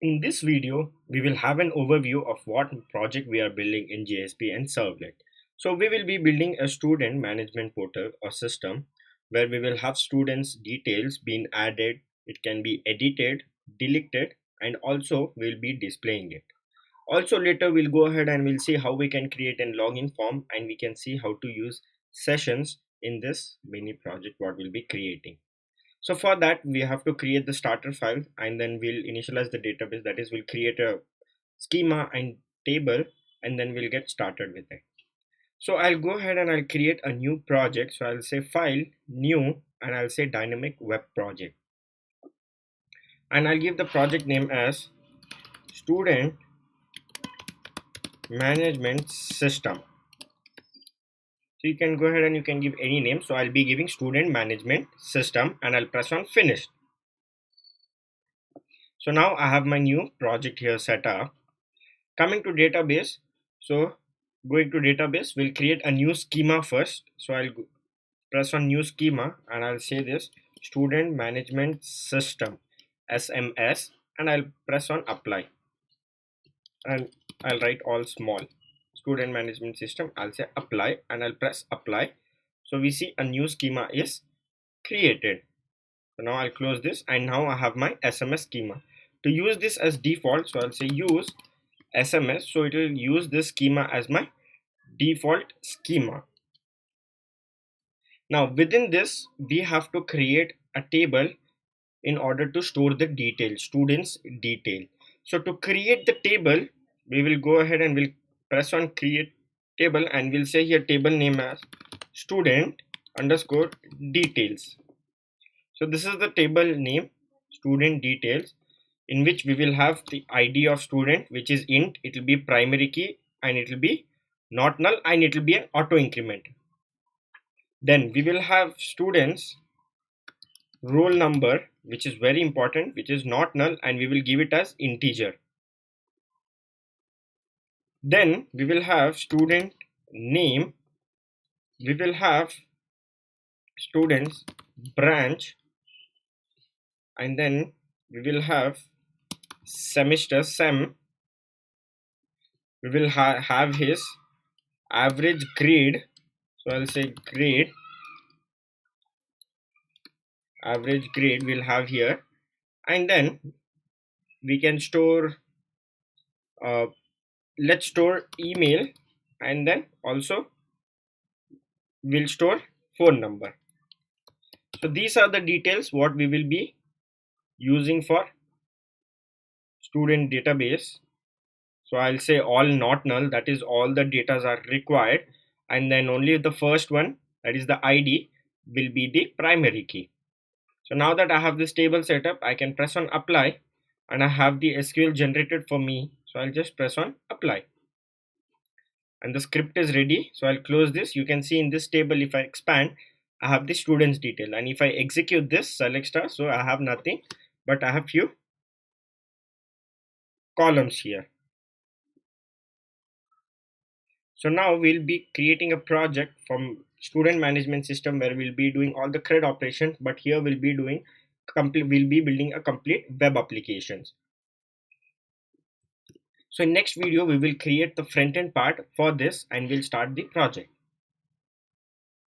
In this video, we will have an overview of what project we are building in JSP and Servlet. So we will be building a student management portal or system where we will have students details being added. It can be edited, deleted, and also we'll be displaying it. Also later we'll go ahead and we'll see how we can create a login form, and we can see how to use sessions in this mini project what we'll be creating. So for that, we have to create the starter file, and then we'll initialize the database. That is, we'll create a schema and table, and then we'll get started with it. So I'll go ahead and I'll create a new project. So I'll say file, new, and I'll say dynamic web project. And I'll give the project name as student management system. So you can go ahead and you can give any name. So I'll be giving student management system, and I'll press on finish. So now I have my new project here set up. Coming to database, so going to database, we'll create a new schema first. So I'll press on new schema, and I'll say this student management system SMS, and I'll press on apply, and I'll write all small student management system. I'll say apply, and I'll press apply. So we see a new schema is created. So now I'll close this, and now I have my SMS schema. To use this as default, so I'll say use SMS, so it will use this schema as my default schema. Now within this, we have to create a table in order to store the detail, students detail. So to create the table, we will go ahead and we'll press on create table, and we'll say here table name as student underscore details. So this is the table name, student details, in which we will have the ID of student, which is int. It will be primary key, and it will be not null, and it will be an auto increment. Then we will have students roll number, which is very important, which is not null, and we will give it as integer. Then we will have student name, we will have students branch, and then we will have semester sem, we will have his average grade. So I'll say grade, average grade we'll have here, and then we can store let's store email, and then also we'll store phone number. So these are the details what we will be using for student database. So I'll say all not null, that is all the data are required, and then only the first one, that is the ID, will be the primary key. So now that I have this table set up, I can press on apply, and I have the SQL generated for me. So I'll just press on apply, and the script is ready. So I'll close this. You can see in this table, if I expand, I have the students detail, and if I execute this select star, so I have nothing, but I have few columns here. So now we'll be creating a project from student management system where we'll be doing all the CRUD operations, but here we'll be doing we'll be building a complete web applications. So in next video we will create the front end part for this, and we'll start the project.